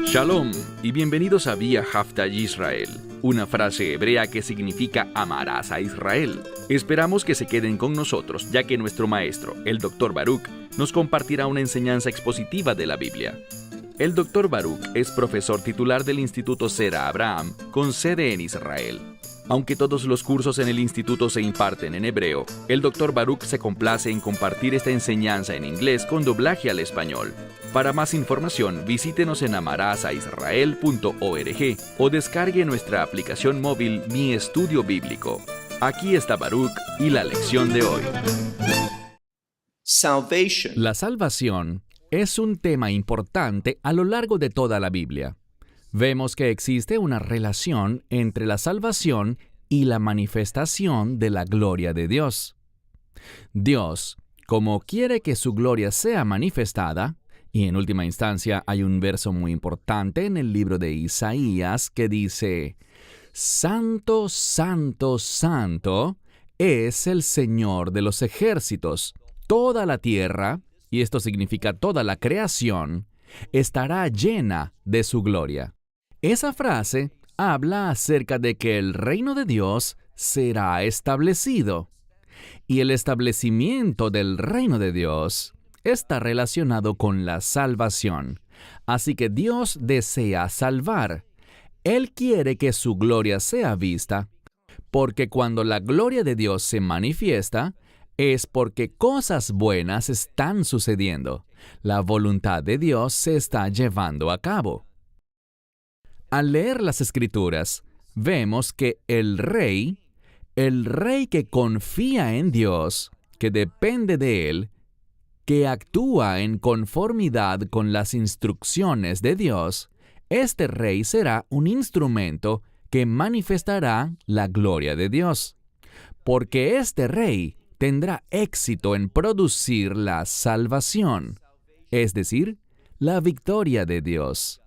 Shalom y bienvenidos a Vía Haftaj Israel, una frase hebrea que significa amarás a Israel. Esperamos que se queden con nosotros, ya que nuestro maestro, el Dr. Baruch, nos compartirá una enseñanza expositiva de la Biblia. El Dr. Baruch es profesor titular del Instituto Zera Abraham, con sede en Israel. Aunque todos los cursos en el instituto se imparten en hebreo, el Dr. Baruch se complace en compartir esta enseñanza en inglés con doblaje al español. Para más información, visítenos en amarasaisrael.org o descargue nuestra aplicación móvil Mi Estudio Bíblico. Aquí está Baruch y la lección de hoy. La salvación es un tema importante a lo largo de toda la Biblia. Vemos que existe una relación entre la salvación y la manifestación de la gloria de Dios. Dios, como quiere que su gloria sea manifestada, y en última instancia hay un verso muy importante en el libro de Isaías que dice: Santo, santo, santo es el Señor de los ejércitos. Toda la tierra, y esto significa toda la creación, estará llena de su gloria. Esa frase habla acerca de que el reino de Dios será establecido. Y el establecimiento del reino de Dios está relacionado con la salvación. Así que Dios desea salvar. Él quiere que su gloria sea vista, porque cuando la gloria de Dios se manifiesta, es porque cosas buenas están sucediendo. La voluntad de Dios se está llevando a cabo. Al leer las Escrituras, vemos que el rey que confía en Dios, que depende de Él, que actúa en conformidad con las instrucciones de Dios, este rey será un instrumento que manifestará la gloria de Dios. Porque este rey tendrá éxito en producir la salvación, es decir, la victoria de Dios.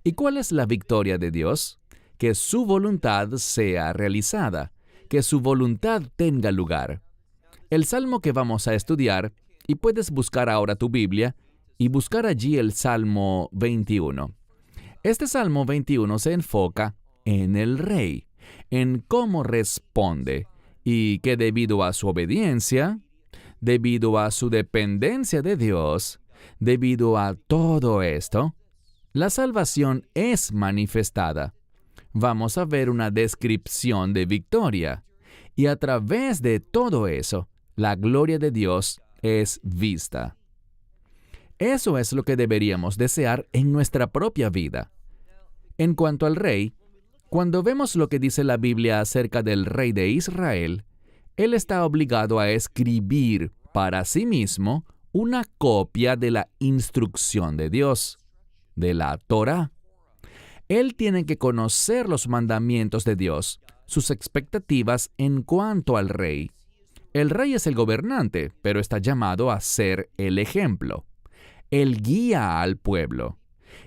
¿Y cuál es la victoria de Dios? Que su voluntad sea realizada, que su voluntad tenga lugar. El salmo que vamos a estudiar, y puedes buscar ahora tu Biblia, y buscar allí el Salmo 21. Este Salmo 21 se enfoca en el rey, en cómo responde, y que debido a su obediencia, debido a su dependencia de Dios, debido a todo esto, la salvación es manifestada. Vamos a ver una descripción de victoria, y a través de todo eso, la gloria de Dios es vista. Eso es lo que deberíamos desear en nuestra propia vida. En cuanto al rey, cuando vemos lo que dice la Biblia acerca del rey de Israel, él está obligado a escribir para sí mismo una copia de la instrucción de Dios, de la Torá. Él tiene que conocer los mandamientos de Dios, sus expectativas en cuanto al rey. El rey es el gobernante, pero está llamado a ser el ejemplo. Él guía al pueblo.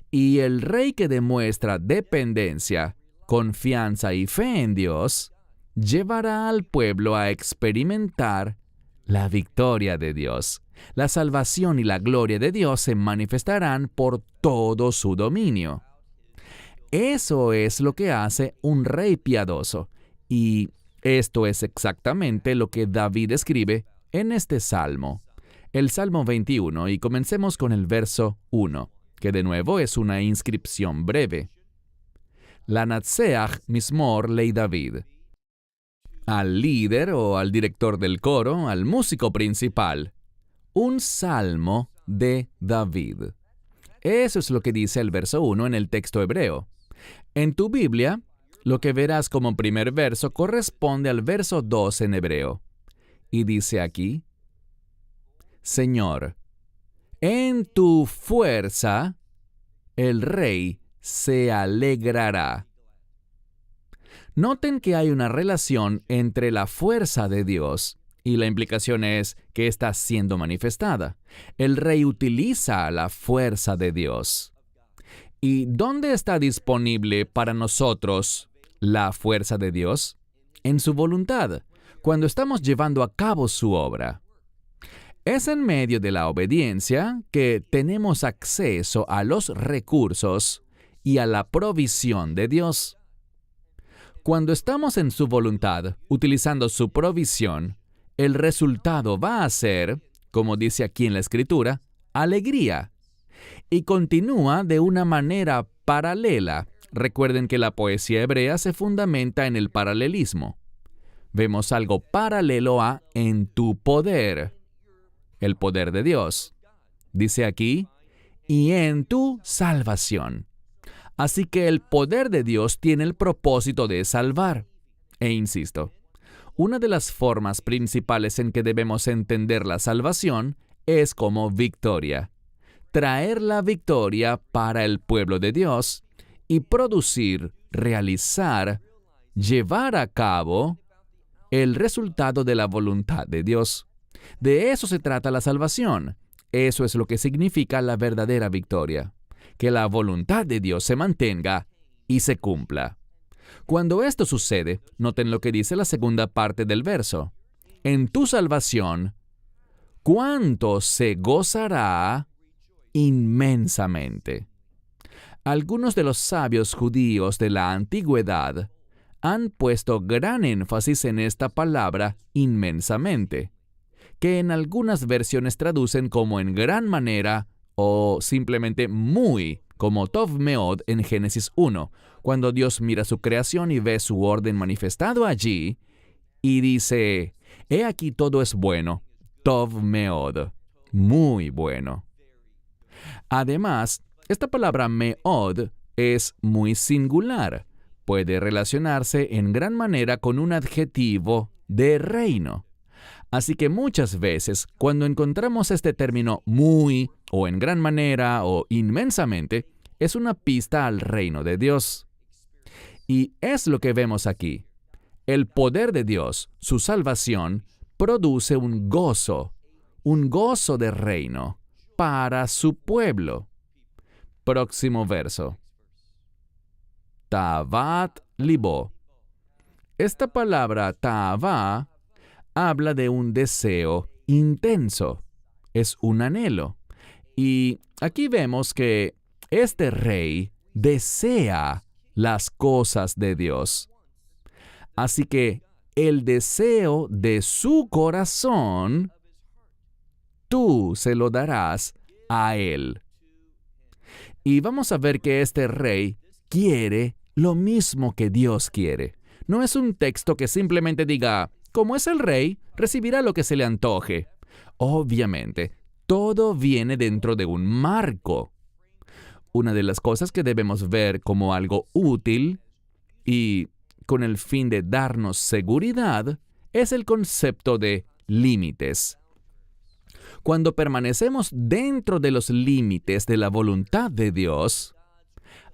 Y el rey que demuestra dependencia, confianza y fe en Dios, llevará al pueblo a experimentar la victoria de Dios. La salvación y la gloria de Dios se manifestarán por todo su dominio. Eso es lo que hace un rey piadoso, y esto es exactamente lo que David escribe en este salmo, el Salmo 21, y comencemos con el verso 1, que de nuevo es una inscripción breve. Lanatseach Mismor Lei David. Al líder o al director del coro, al músico principal, un salmo de David. Eso es lo que dice el verso 1 en el texto hebreo. En tu Biblia, lo que verás como primer verso corresponde al verso 2 en hebreo. Y dice aquí: Señor, en tu fuerza el rey se alegrará. Noten que hay una relación entre la fuerza de Dios y la implicación es que está siendo manifestada. El rey utiliza la fuerza de Dios. ¿Y dónde está disponible para nosotros la fuerza de Dios? En su voluntad, cuando estamos llevando a cabo su obra. Es en medio de la obediencia que tenemos acceso a los recursos y a la provisión de Dios. Cuando estamos en su voluntad, utilizando su provisión, el resultado va a ser, como dice aquí en la Escritura, alegría. Y continúa de una manera paralela. Recuerden que la poesía hebrea se fundamenta en el paralelismo. Vemos algo paralelo a en tu poder, el poder de Dios. Dice aquí, y en tu salvación. Así que el poder de Dios tiene el propósito de salvar. E insisto, una de las formas principales en que debemos entender la salvación es como victoria. Traer la victoria para el pueblo de Dios y producir, realizar, llevar a cabo el resultado de la voluntad de Dios. De eso se trata la salvación. Eso es lo que significa la verdadera victoria. Que la voluntad de Dios se mantenga y se cumpla. Cuando esto sucede, noten lo que dice la segunda parte del verso. En tu salvación, ¿cuánto se gozará inmensamente? Algunos de los sabios judíos de la antigüedad han puesto gran énfasis en esta palabra inmensamente, que en algunas versiones traducen como en gran manera o simplemente muy, como Tov Meod en Génesis 1, cuando Dios mira su creación y ve su orden manifestado allí, y dice, he aquí todo es bueno, Tov Meod, muy bueno. Además, esta palabra meod es muy singular. Puede relacionarse en gran manera con un adjetivo de reino. Así que muchas veces, cuando encontramos este término muy, o en gran manera, o inmensamente, es una pista al reino de Dios. Y es lo que vemos aquí. El poder de Dios, su salvación, produce un gozo de reino para su pueblo. Próximo verso. Ta'avat libo. Esta palabra ta'avá habla de un deseo intenso. Es un anhelo. Y aquí vemos que este rey desea las cosas de Dios. Así que el deseo de su corazón, tú se lo darás a él. Y vamos a ver que este rey quiere lo mismo que Dios quiere. No es un texto que simplemente diga, como es el rey, recibirá lo que se le antoje. Obviamente, todo viene dentro de un marco. Una de las cosas que debemos ver como algo útil y con el fin de darnos seguridad es el concepto de límites. Cuando permanecemos dentro de los límites de la voluntad de Dios,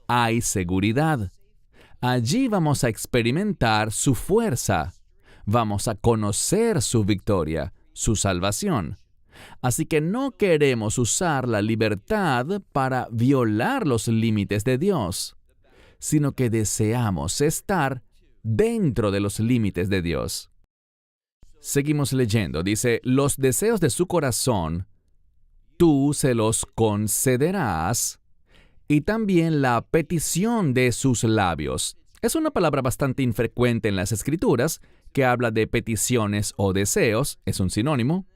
hay seguridad. Allí vamos a experimentar su fuerza. Vamos a conocer su victoria, su salvación. Así que no queremos usar la libertad para violar los límites de Dios, sino que deseamos estar dentro de los límites de Dios. Seguimos leyendo. Dice, los deseos de su corazón, tú se los concederás, y también la petición de sus labios. Es una palabra bastante infrecuente en las Escrituras, que habla de peticiones o deseos, es un sinónimo.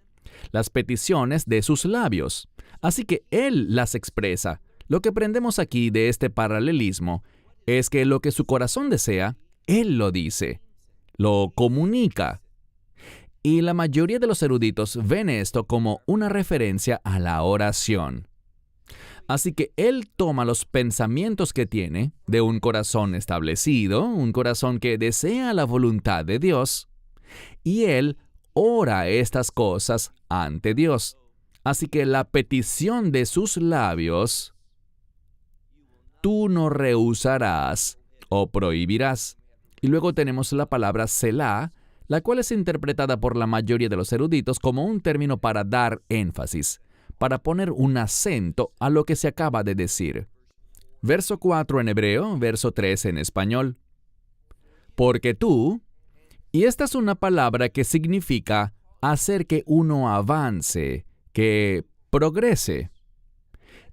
Las peticiones de sus labios. Así que Él las expresa. Lo que aprendemos aquí de este paralelismo es que lo que su corazón desea, Él lo dice, lo comunica. Y la mayoría de los eruditos ven esto como una referencia a la oración. Así que Él toma los pensamientos que tiene de un corazón establecido, un corazón que desea la voluntad de Dios, y Él ora estas cosas ante Dios. Así que la petición de sus labios, tú no rehusarás o prohibirás. Y luego tenemos la palabra Selah, la cual es interpretada por la mayoría de los eruditos como un término para dar énfasis, para poner un acento a lo que se acaba de decir. Verso 4 en hebreo, verso 3 en español. Porque tú, y esta es una palabra que significa hacer que uno avance, que progrese.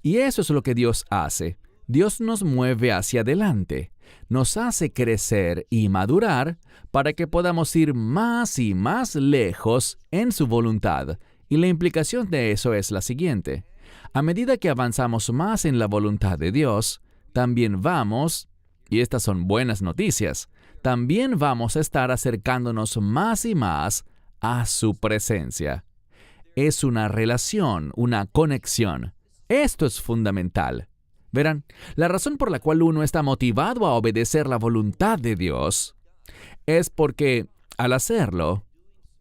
Y eso es lo que Dios hace. Dios nos mueve hacia adelante, nos hace crecer y madurar para que podamos ir más y más lejos en su voluntad. Y la implicación de eso es la siguiente. A medida que avanzamos más en la voluntad de Dios, también vamos, y estas son buenas noticias, también vamos a estar acercándonos más y más a su presencia. Es una relación, una conexión. Esto es fundamental. Verán, la razón por la cual uno está motivado a obedecer la voluntad de Dios es porque, al hacerlo,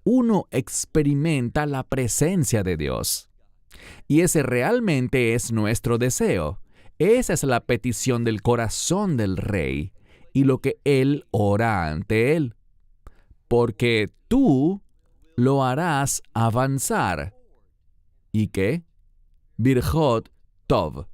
uno experimenta la presencia de Dios. Y ese realmente es nuestro deseo. Esa es la petición del corazón del Rey y lo que Él ora ante Él. Porque tú lo harás avanzar. ¿Y qué? Birjot Tov.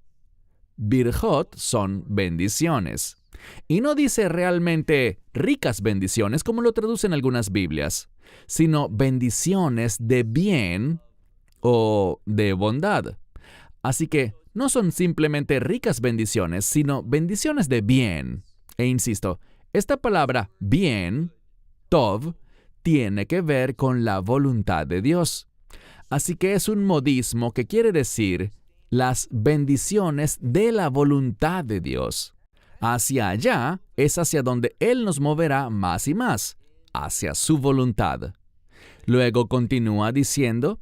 Birjot son bendiciones. Y no dice realmente ricas bendiciones como lo traducen algunas Biblias, sino bendiciones de bien o de bondad. Así que no son simplemente ricas bendiciones, sino bendiciones de bien. E insisto, esta palabra bien, Tov, tiene que ver con la voluntad de Dios. Así que es un modismo que quiere decir las bendiciones de la voluntad de Dios. Hacia allá es hacia donde Él nos moverá más y más, hacia su voluntad. Luego continúa diciendo,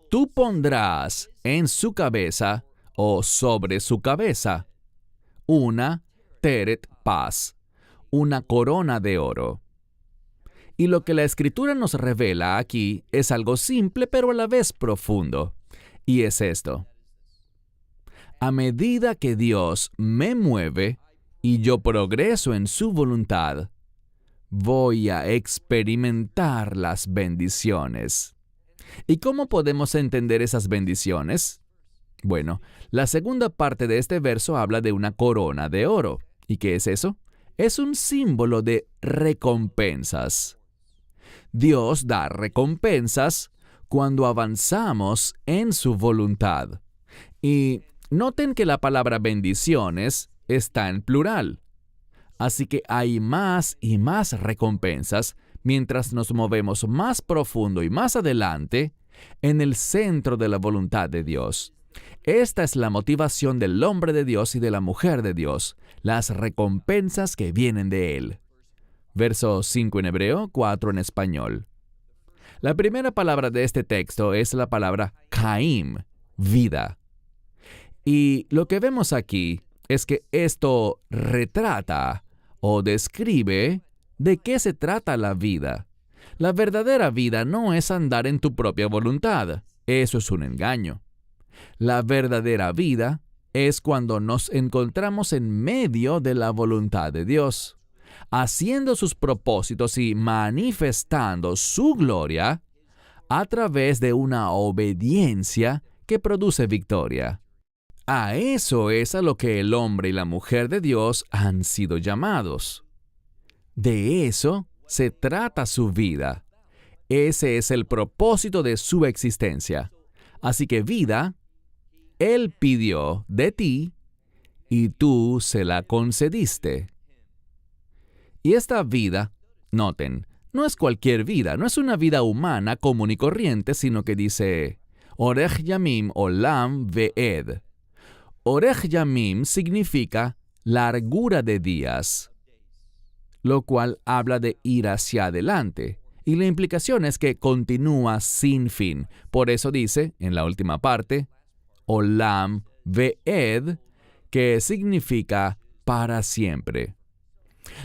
tú pondrás en su cabeza o sobre su cabeza una teret paz, una corona de oro. Y lo que la Escritura nos revela aquí es algo simple pero a la vez profundo. Y es esto. A medida que Dios me mueve y yo progreso en su voluntad, voy a experimentar las bendiciones. ¿Y cómo podemos entender esas bendiciones? Bueno, la segunda parte de este verso habla de una corona de oro. ¿Y qué es eso? Es un símbolo de recompensas. Dios da recompensas cuando avanzamos en su voluntad. Y noten que la palabra bendiciones está en plural. Así que hay más y más recompensas mientras nos movemos más profundo y más adelante en el centro de la voluntad de Dios. Esta es la motivación del hombre de Dios y de la mujer de Dios, las recompensas que vienen de Él. Verso 5 en hebreo, 4 en español. La primera palabra de este texto es la palabra Chaim, vida. Y lo que vemos aquí es que esto retrata o describe de qué se trata la vida. La verdadera vida no es andar en tu propia voluntad. Eso es un engaño. La verdadera vida es cuando nos encontramos en medio de la voluntad de Dios, haciendo sus propósitos y manifestando su gloria a través de una obediencia que produce victoria. A eso es a lo que el hombre y la mujer de Dios han sido llamados. De eso se trata su vida. Ese es el propósito de su existencia. Así que vida, Él pidió de ti y tú se la concediste. Y esta vida, noten, no es cualquier vida, no es una vida humana común y corriente, sino que dice, Orech Yamim Olam Ve'ed. Orech Yamim significa largura de días, lo cual habla de ir hacia adelante. Y la implicación es que continúa sin fin. Por eso dice, en la última parte, Olam Ve'ed, que significa para siempre.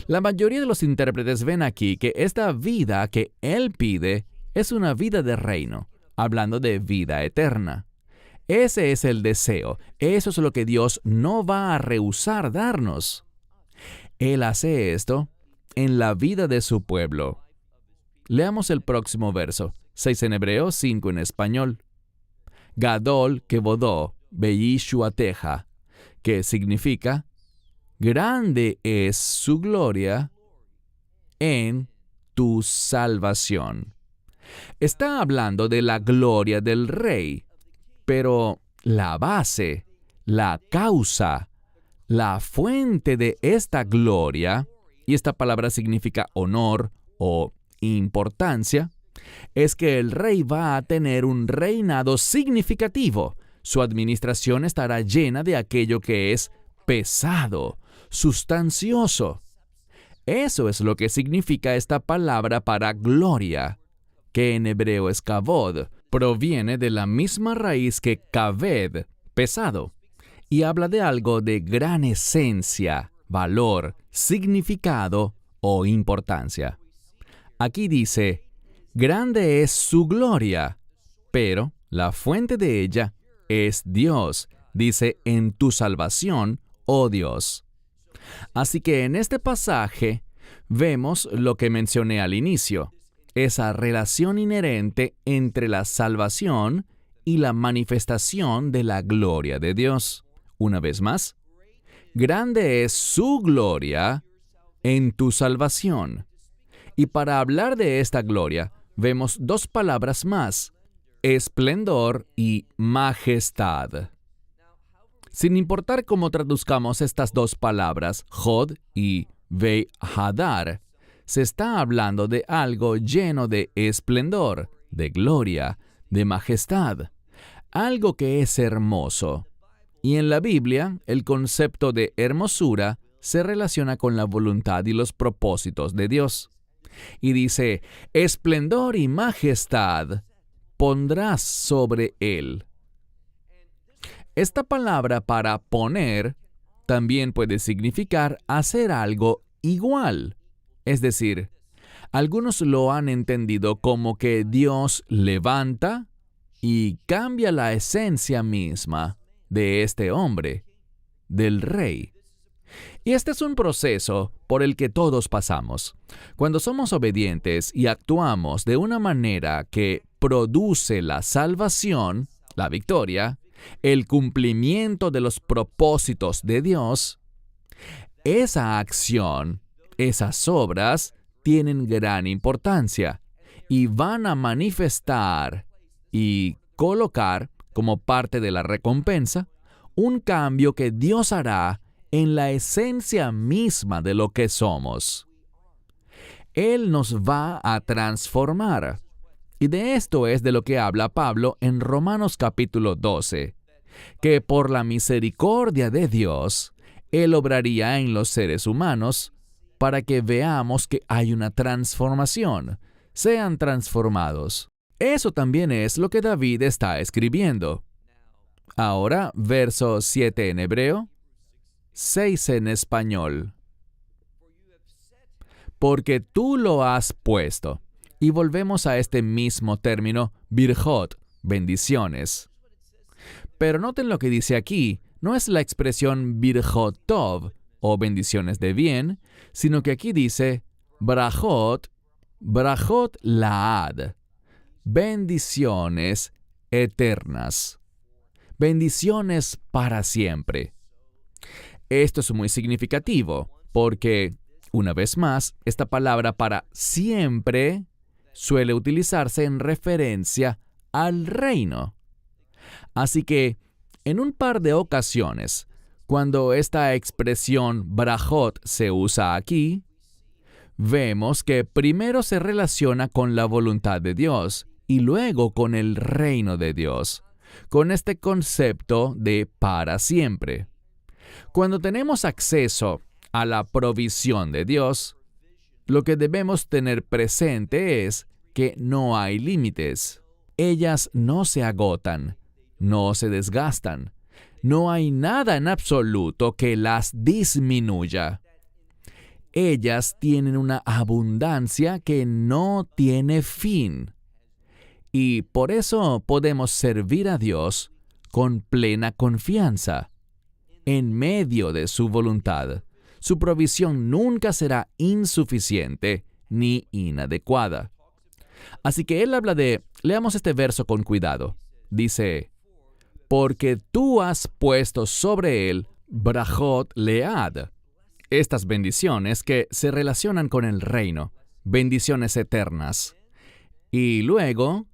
La mayoría de los intérpretes ven aquí que esta vida que Él pide es una vida de reino, hablando de vida eterna. Ese es el deseo. Eso es lo que Dios no va a rehusar darnos. Él hace esto en la vida de su pueblo. Leamos el próximo verso, 6 en hebreo, 5 en español. Gadol Kebodó Beyishuateja, que significa grande es su gloria en tu salvación. Está hablando de la gloria del rey, pero la base, la causa, la fuente de esta gloria, y esta palabra significa honor o importancia, es que el rey va a tener un reinado significativo. Su administración estará llena de aquello que es pesado, sustancioso. Eso es lo que significa esta palabra para gloria, que en hebreo es kavod, proviene de la misma raíz que kaved, pesado, y habla de algo de gran esencia, valor, significado o importancia. Aquí dice, grande es su gloria, pero la fuente de ella es Dios, dice en tu salvación, oh Dios. Así que en este pasaje vemos lo que mencioné al inicio, esa relación inherente entre la salvación y la manifestación de la gloria de Dios. Una vez más, grande es su gloria en tu salvación. Y para hablar de esta gloria, vemos dos palabras más, esplendor y majestad. Sin importar cómo traduzcamos estas dos palabras, Hod y Vehadar, se está hablando de algo lleno de esplendor, de gloria, de majestad, algo que es hermoso. Y en la Biblia, el concepto de hermosura se relaciona con la voluntad y los propósitos de Dios. Y dice, esplendor y majestad pondrás sobre él. Esta palabra para poner también puede significar hacer algo igual. Es decir, algunos lo han entendido como que Dios levanta y cambia la esencia misma de este hombre, del rey. Y este es un proceso por el que todos pasamos. Cuando somos obedientes y actuamos de una manera que produce la salvación, la victoria, el cumplimiento de los propósitos de Dios, esa acción, esas obras, tienen gran importancia y van a manifestar y colocar como parte de la recompensa un cambio que Dios hará en la esencia misma de lo que somos. Él nos va a transformar. Y de esto es de lo que habla Pablo en Romanos capítulo 12, que por la misericordia de Dios, Él obraría en los seres humanos para que veamos que hay una transformación, sean transformados. Eso también es lo que David está escribiendo. Ahora, verso 7 en hebreo, 6 en español. Porque tú lo has puesto. Y volvemos a este mismo término, birjot, bendiciones. Pero noten lo que dice aquí, no es la expresión birjot tov, o bendiciones de bien, sino que aquí dice brajot laad, bendiciones eternas, bendiciones para siempre. Esto es muy significativo, porque, una vez más, esta palabra para siempre suele utilizarse en referencia al reino. Así que, en un par de ocasiones, cuando esta expresión brajot se usa aquí, vemos que primero se relaciona con la voluntad de Dios y luego con el reino de Dios, con este concepto de para siempre. Cuando tenemos acceso a la provisión de Dios, lo que debemos tener presente es que no hay límites. Ellas no se agotan, no se desgastan. No hay nada en absoluto que las disminuya. Ellas tienen una abundancia que no tiene fin. Y por eso podemos servir a Dios con plena confianza, en medio de su voluntad. Su provisión nunca será insuficiente ni inadecuada. Así que él habla de, leamos este verso con cuidado. Dice, porque tú has puesto sobre él brajot lead. Estas bendiciones que se relacionan con el reino, bendiciones eternas. Y luego,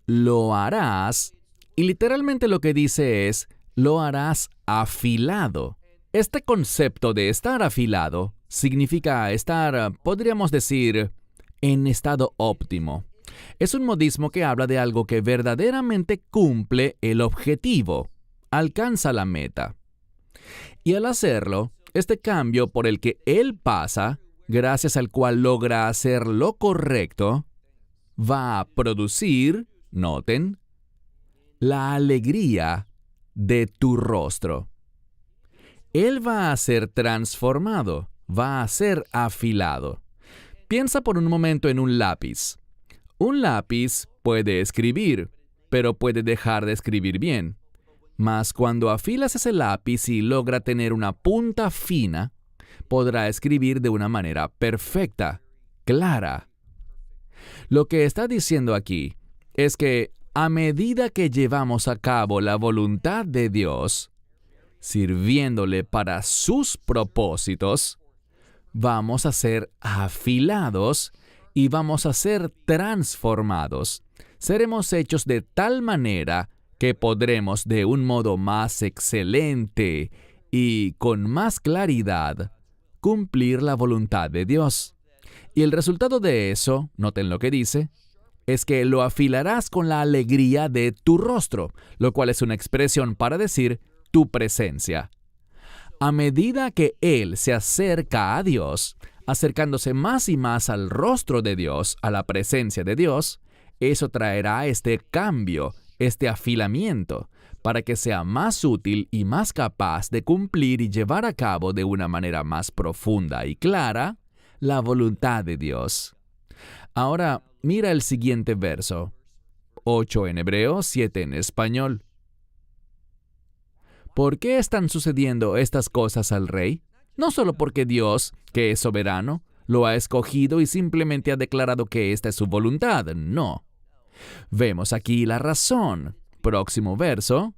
lo harás, y literalmente lo que dice es, lo harás afilado. Este concepto de estar afilado significa estar, podríamos decir, en estado óptimo. Es un modismo que habla de algo que verdaderamente cumple el objetivo, alcanza la meta. Y al hacerlo, este cambio por el que él pasa, gracias al cual logra hacer lo correcto, va a producir, noten, la alegría de tu rostro. Él va a ser transformado, va a ser afilado. Piensa por un momento en un lápiz. Un lápiz puede escribir, pero puede dejar de escribir bien. Mas cuando afilas ese lápiz y logra tener una punta fina, podrá escribir de una manera perfecta, clara. Lo que está diciendo aquí es que a medida que llevamos a cabo la voluntad de Dios, sirviéndole para sus propósitos, vamos a ser afilados y vamos a ser transformados. Seremos hechos de tal manera que podremos de un modo más excelente y con más claridad cumplir la voluntad de Dios. Y el resultado de eso, noten lo que dice, es que lo afilarás con la alegría de tu rostro, lo cual es una expresión para decir tu presencia. A medida que Él se acerca a Dios, acercándose más y más al rostro de Dios, a la presencia de Dios, eso traerá este cambio, este afilamiento, para que sea más útil y más capaz de cumplir y llevar a cabo de una manera más profunda y clara la voluntad de Dios. Ahora, mira el siguiente verso. 8 en hebreo, 7 en español. ¿Por qué están sucediendo estas cosas al rey? No solo porque Dios, que es soberano, lo ha escogido y simplemente ha declarado que esta es su voluntad, no. Vemos aquí la razón. Próximo verso.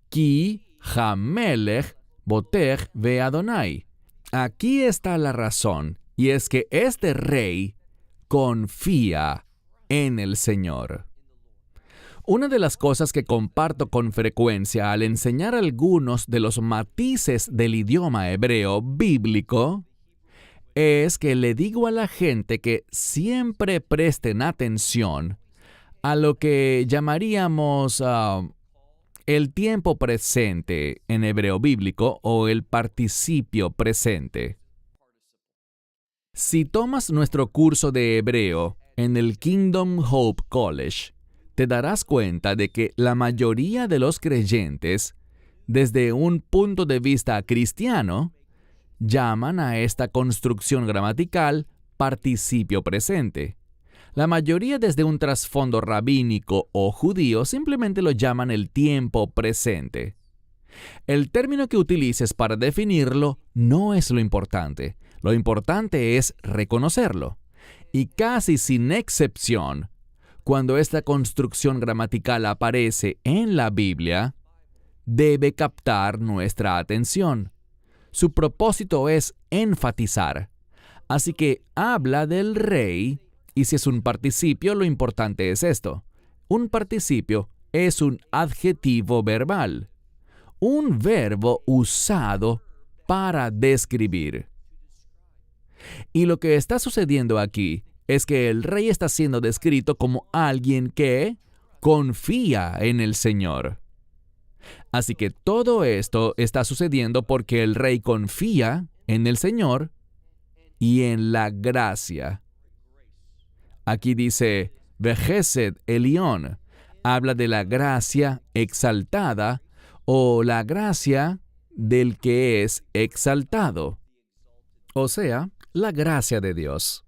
Ki hamelech botech ve Adonai. Aquí está la razón, y es que este rey confía en el Señor. Una de las cosas que comparto con frecuencia al enseñar algunos de los matices del idioma hebreo bíblico es que le digo a la gente que siempre presten atención a lo que llamaríamos el tiempo presente en hebreo bíblico o el participio presente. Si tomas nuestro curso de hebreo en el Kingdom Hope College, te darás cuenta de que la mayoría de los creyentes, desde un punto de vista cristiano, llaman a esta construcción gramatical participio presente. La mayoría desde un trasfondo rabínico o judío simplemente lo llaman el tiempo presente. El término que utilices para definirlo no es lo importante. Lo importante es reconocerlo. Y casi sin excepción, cuando esta construcción gramatical aparece en la Biblia, debe captar nuestra atención. Su propósito es enfatizar. Así que habla del rey, y si es un participio, lo importante es esto. Un participio es un adjetivo verbal, un verbo usado para describir. Y lo que está sucediendo aquí es que el rey está siendo descrito como alguien que confía en el Señor. Así que todo esto está sucediendo porque el rey confía en el Señor y en la gracia. Aquí dice, Vejezed Elión, habla de la gracia exaltada o la gracia del que es exaltado. O sea, la gracia de Dios.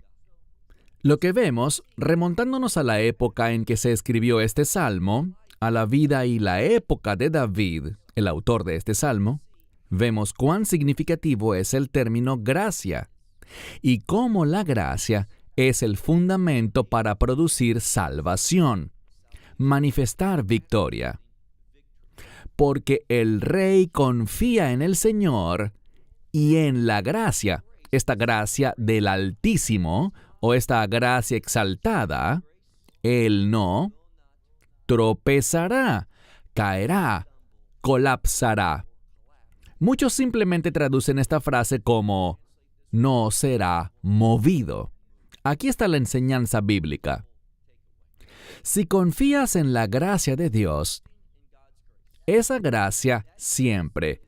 Lo que vemos, remontándonos a la época en que se escribió este salmo, a la vida y la época de David, el autor de este salmo, vemos cuán significativo es el término gracia y cómo la gracia es el fundamento para producir salvación, manifestar victoria. Porque el rey confía en el Señor y en la gracia, esta gracia del Altísimo o esta gracia exaltada, él no tropezará, caerá, colapsará. Muchos simplemente traducen esta frase como no será movido. Aquí está la enseñanza bíblica. Si confías en la gracia de Dios, esa gracia siempre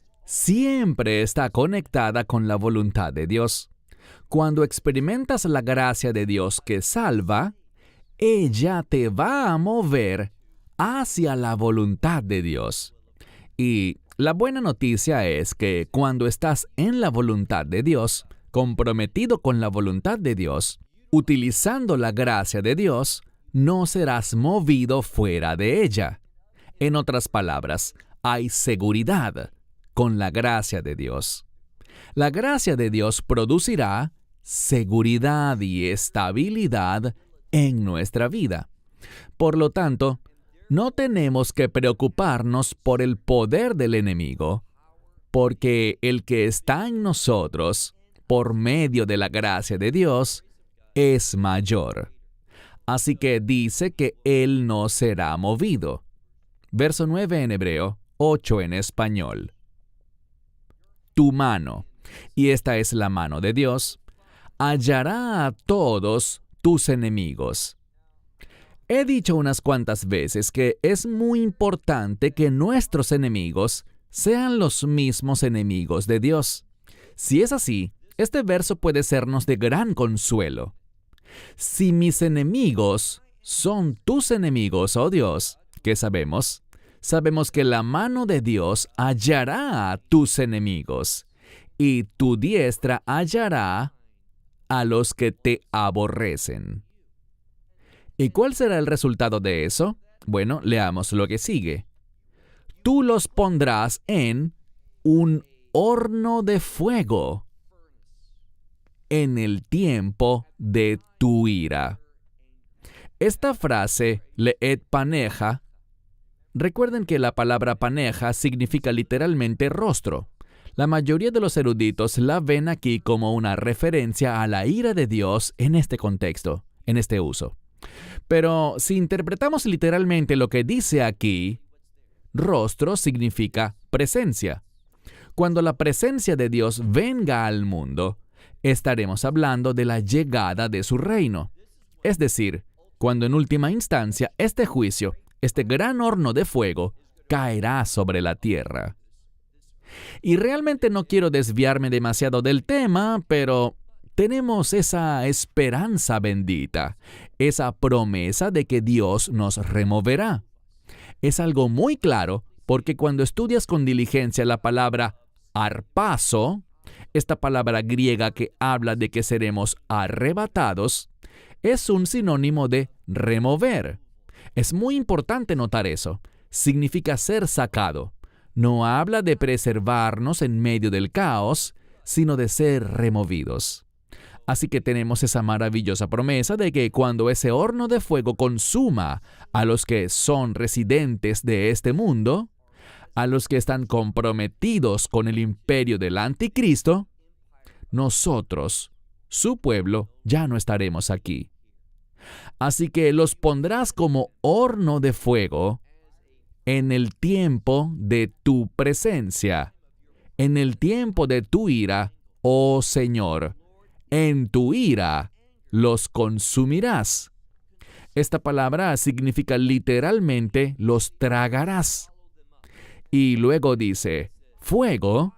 está conectada con la voluntad de Dios. Cuando experimentas la gracia de Dios que salva, ella te va a mover hacia la voluntad de Dios. Y la buena noticia es que cuando estás en la voluntad de Dios, comprometido con la voluntad de Dios, utilizando la gracia de Dios, no serás movido fuera de ella. En otras palabras, hay seguridad con la gracia de Dios. La gracia de Dios producirá seguridad y estabilidad en nuestra vida. Por lo tanto, no tenemos que preocuparnos por el poder del enemigo, porque el que está en nosotros, por medio de la gracia de Dios, es mayor. Así que dice que Él no será movido. Verso 9 en hebreo, 8 en español. Tu mano, y esta es la mano de Dios, hallará a todos tus enemigos. He dicho unas cuantas veces que es muy importante que nuestros enemigos sean los mismos enemigos de Dios. Si es así, este verso puede sernos de gran consuelo. Si mis enemigos son tus enemigos, oh Dios, ¿qué sabemos? Sabemos que la mano de Dios hallará a tus enemigos, y tu diestra hallará a los que te aborrecen. ¿Y cuál será el resultado de eso? Bueno, leamos lo que sigue. Tú los pondrás en un horno de fuego en el tiempo de tu ira. Esta frase, leet paneja, recuerden que la palabra paneja significa literalmente rostro. La mayoría de los eruditos la ven aquí como una referencia a la ira de Dios en este contexto, en este uso. Pero si interpretamos literalmente lo que dice aquí, rostro significa presencia. Cuando la presencia de Dios venga al mundo, estaremos hablando de la llegada de su reino. Es decir, cuando en última instancia este juicio, este gran horno de fuego, caerá sobre la tierra. Y realmente no quiero desviarme demasiado del tema, pero tenemos esa esperanza bendita, esa promesa de que Dios nos removerá. Es algo muy claro porque cuando estudias con diligencia la palabra harpazo, esta palabra griega que habla de que seremos arrebatados, es un sinónimo de remover. Es muy importante notar eso. Significa ser sacado. No habla de preservarnos en medio del caos, sino de ser removidos. Así que tenemos esa maravillosa promesa de que cuando ese horno de fuego consuma a los que son residentes de este mundo, a los que están comprometidos con el imperio del anticristo, nosotros, su pueblo, ya no estaremos aquí. Así que los pondrás como horno de fuego en el tiempo de tu presencia, en el tiempo de tu ira, oh Señor. En tu ira los consumirás. Esta palabra significa literalmente los tragarás. Y luego dice, fuego,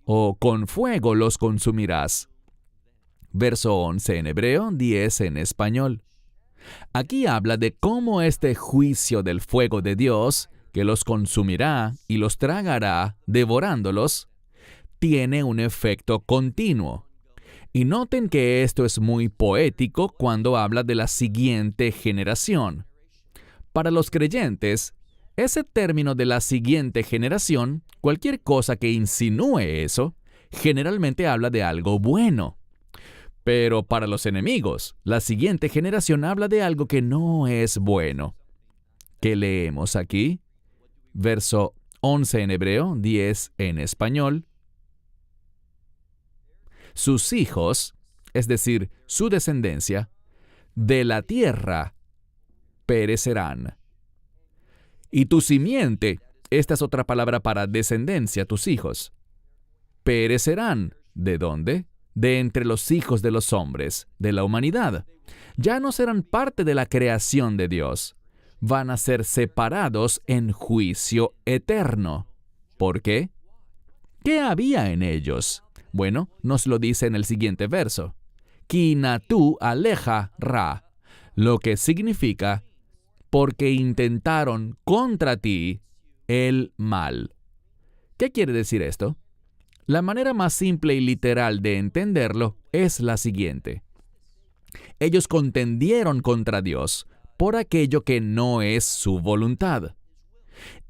o con fuego los consumirás. Verso 11 en hebreo, 10 en español. Aquí habla de cómo este juicio del fuego de Dios, que los consumirá y los tragará, devorándolos, tiene un efecto continuo. Y noten que esto es muy poético cuando habla de la siguiente generación. Para los creyentes, ese término de la siguiente generación, cualquier cosa que insinúe eso, generalmente habla de algo bueno. Pero para los enemigos, la siguiente generación habla de algo que no es bueno. ¿Qué leemos aquí? Verso 11 en hebreo, 10 en español. Sus hijos, es decir, su descendencia, de la tierra perecerán. Y tu simiente, esta es otra palabra para descendencia, tus hijos, perecerán. ¿De dónde? De entre los hijos de los hombres, de la humanidad. Ya no serán parte de la creación de Dios. Van a ser separados en juicio eterno. ¿Por qué? ¿Qué había en ellos? Bueno, nos lo dice en el siguiente verso. Kinatu aleja ra, lo que significa porque intentaron contra ti el mal. ¿Qué quiere decir esto? La manera más simple y literal de entenderlo es la siguiente. Ellos contendieron contra Dios por aquello que no es su voluntad.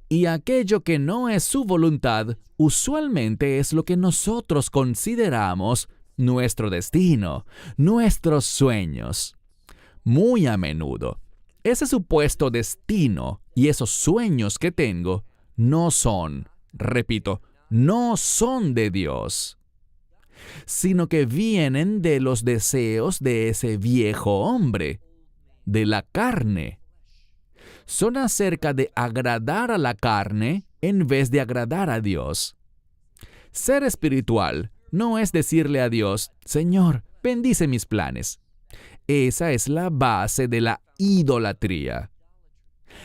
Y aquello que no es su voluntad usualmente es lo que nosotros consideramos nuestro destino, nuestros sueños. Muy a menudo, ese supuesto destino y esos sueños que tengo no son, repito, no son de Dios, sino que vienen de los deseos de ese viejo hombre, de la carne. Son acerca de agradar a la carne en vez de agradar a Dios. Ser espiritual no es decirle a Dios, Señor, bendice mis planes. Esa es la base de la idolatría.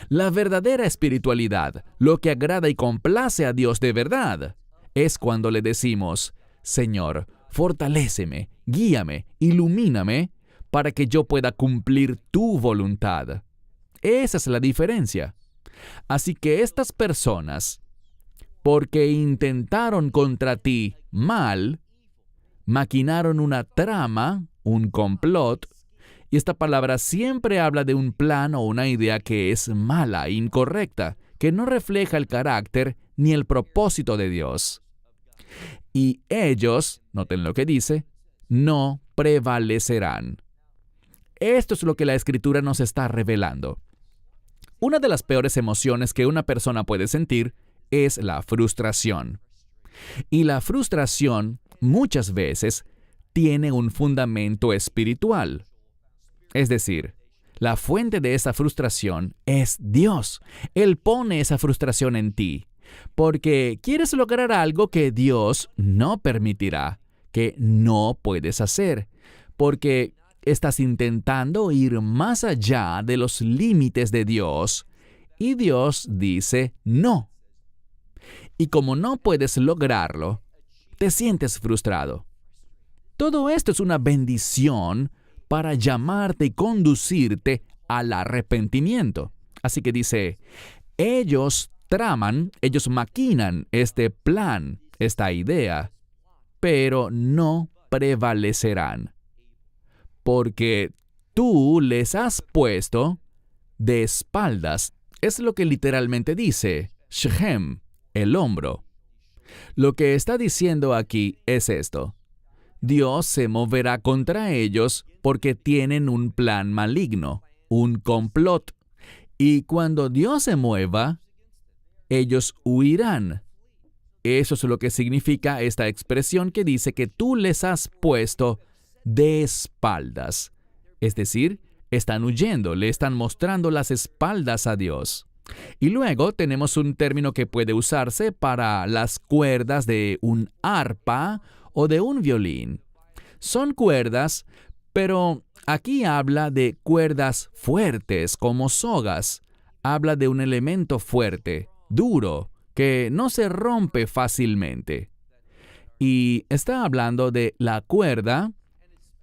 La verdadera espiritualidad, lo que agrada y complace a Dios de verdad, es cuando le decimos, Señor, fortaléceme, guíame, ilumíname, para que yo pueda cumplir tu voluntad. Esa es la diferencia. Así que estas personas, porque intentaron contra ti mal, maquinaron una trama, un complot, y esta palabra siempre habla de un plan o una idea que es mala, incorrecta, que no refleja el carácter ni el propósito de Dios. Y ellos, noten lo que dice, no prevalecerán. Esto es lo que la Escritura nos está revelando. Una de las peores emociones que una persona puede sentir es la frustración. Y la frustración, muchas veces, tiene un fundamento espiritual. Es decir, la fuente de esa frustración es Dios. Él pone esa frustración en ti, porque quieres lograr algo que Dios no permitirá, que no puedes hacer, porque estás intentando ir más allá de los límites de Dios, y Dios dice no. Y como no puedes lograrlo, te sientes frustrado. Todo esto es una bendición para llamarte y conducirte al arrepentimiento. Así que dice, ellos traman, ellos maquinan este plan, esta idea, pero no prevalecerán. Porque tú les has puesto de espaldas. Es lo que literalmente dice, Shechem, el hombro. Lo que está diciendo aquí es esto. Dios se moverá contra ellos porque tienen un plan maligno, un complot. Y cuando Dios se mueva, ellos huirán. Eso es lo que significa esta expresión que dice que tú les has puesto de espaldas. Es decir, están huyendo, le están mostrando las espaldas a Dios. Y luego tenemos un término que puede usarse para las cuerdas de un arpa o de un violín. Son cuerdas, pero aquí habla de cuerdas fuertes como sogas. Habla de un elemento fuerte, duro, que no se rompe fácilmente. Y está hablando de la cuerda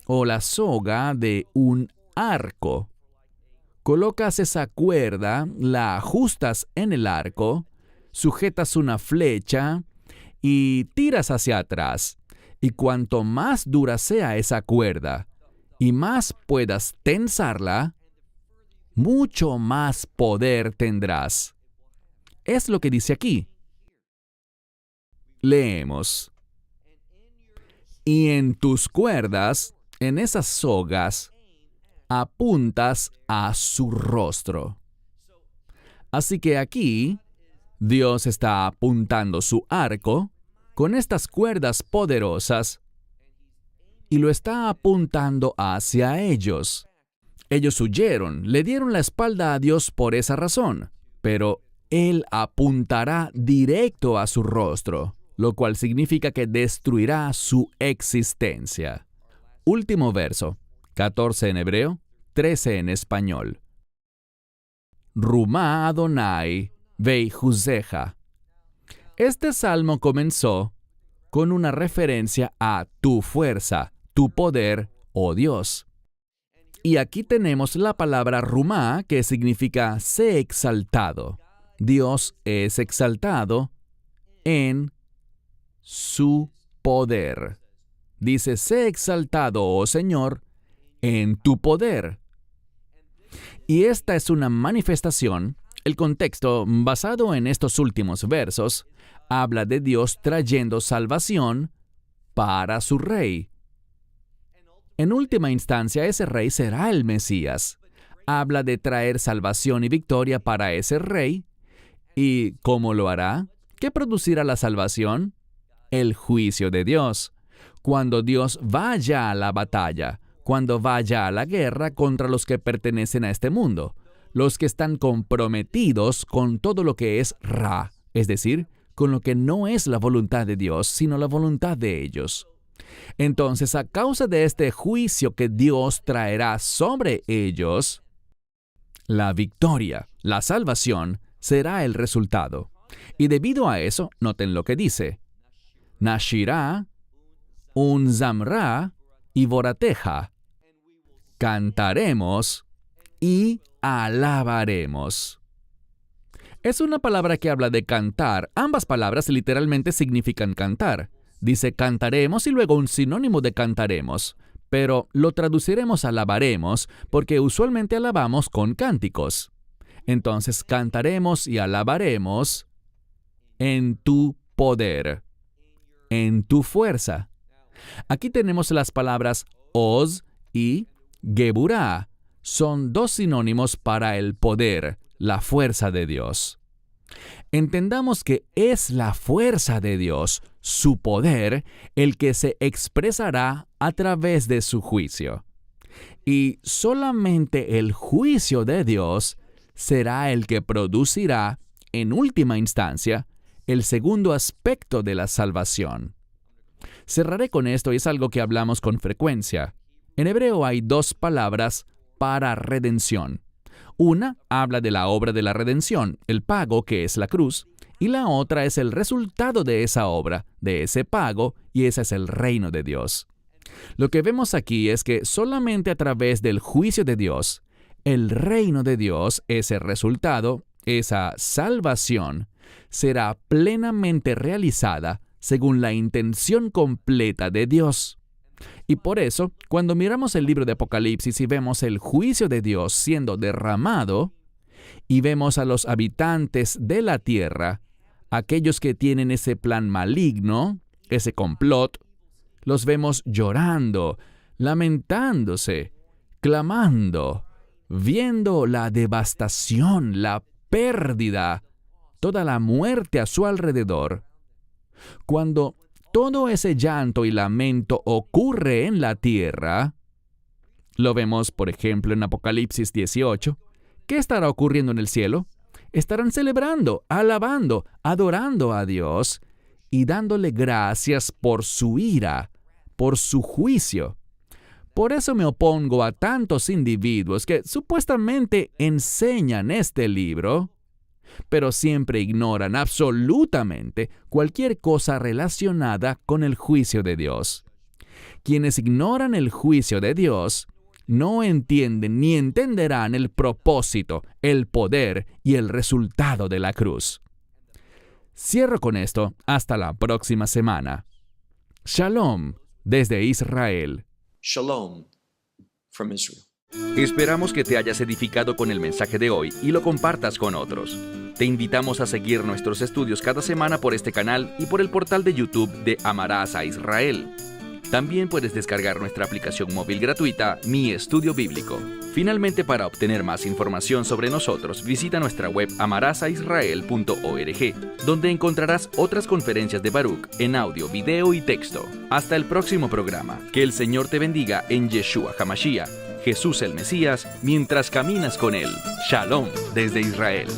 o la soga de un arco. Colocas esa cuerda, la ajustas en el arco, sujetas una flecha y tiras hacia atrás. Y cuanto más dura sea esa cuerda y más puedas tensarla, mucho más poder tendrás. Es lo que dice aquí. Leemos. Y en tus cuerdas, en esas sogas, apuntas a su rostro. Así que aquí, Dios está apuntando su arco con estas cuerdas poderosas y lo está apuntando hacia ellos. Ellos huyeron, le dieron la espalda a Dios por esa razón, pero Él apuntará directo a su rostro, lo cual significa que destruirá su existencia. Último verso, 14 en hebreo, 13 en español. Rumá Adonai veihuseja. Este salmo comenzó con una referencia a tu fuerza, tu poder, oh Dios. Y aquí tenemos la palabra rumá, que significa sé exaltado. Dios es exaltado en su poder. Dice, sé exaltado, oh Señor, en tu poder. Y esta es una manifestación. El contexto, basado en estos últimos versos, habla de Dios trayendo salvación para su rey. En última instancia, ese rey será el Mesías. Habla de traer salvación y victoria para ese rey. ¿Y cómo lo hará? ¿Qué producirá la salvación? El juicio de Dios. Cuando Dios vaya a la batalla, cuando vaya a la guerra contra los que pertenecen a este mundo, los que están comprometidos con todo lo que es Ra, es decir, con lo que no es la voluntad de Dios, sino la voluntad de ellos. Entonces, a causa de este juicio que Dios traerá sobre ellos, la victoria, la salvación, será el resultado. Y debido a eso, noten lo que dice. Nashirá, unzamra y borateja. Cantaremos y alabaremos. Es una palabra que habla de cantar. Ambas palabras literalmente significan cantar. Dice cantaremos y luego un sinónimo de cantaremos. Pero lo traduciremos alabaremos porque usualmente alabamos con cánticos. Entonces cantaremos y alabaremos en tu poder, en tu fuerza. Aquí tenemos las palabras Oz y Geburá. Son dos sinónimos para el poder, la fuerza de Dios. Entendamos que es la fuerza de Dios, su poder, el que se expresará a través de su juicio. Y solamente el juicio de Dios será el que producirá, en última instancia, el segundo aspecto de la salvación. Cerraré con esto y es algo que hablamos con frecuencia. En hebreo hay dos palabras para redención. Una habla de la obra de la redención, el pago que es la cruz, y la otra es el resultado de esa obra, de ese pago, y ese es el reino de Dios. Lo que vemos aquí es que solamente a través del juicio de Dios, el reino de Dios, ese resultado, esa salvación, será plenamente realizada según la intención completa de Dios. Y por eso, cuando miramos el libro de Apocalipsis y vemos el juicio de Dios siendo derramado, y vemos a los habitantes de la tierra, aquellos que tienen ese plan maligno, ese complot, los vemos llorando, lamentándose, clamando, viendo la devastación, la pérdida, toda la muerte a su alrededor. Cuando todo ese llanto y lamento ocurre en la tierra, lo vemos, por ejemplo, en Apocalipsis 18. ¿Qué estará ocurriendo en el cielo? Estarán celebrando, alabando, adorando a Dios y dándole gracias por su ira, por su juicio. Por eso me opongo a tantos individuos que supuestamente enseñan este libro, pero siempre ignoran absolutamente cualquier cosa relacionada con el juicio de Dios. Quienes ignoran el juicio de Dios no entienden ni entenderán el propósito, el poder y el resultado de la cruz. Cierro con esto. Hasta la próxima semana. Shalom desde Israel. Shalom from Israel. Esperamos que te hayas edificado con el mensaje de hoy y lo compartas con otros. Te invitamos a seguir nuestros estudios cada semana por este canal y por el portal de YouTube de Amarás a Israel. También puedes descargar nuestra aplicación móvil gratuita, Mi Estudio Bíblico. Finalmente, para obtener más información sobre nosotros, visita nuestra web amarasaisrael.org, donde encontrarás otras conferencias de Baruch en audio, video y texto. Hasta el próximo programa. Que el Señor te bendiga en Yeshua HaMashiach. Jesús el Mesías mientras caminas con Él. Shalom desde Israel.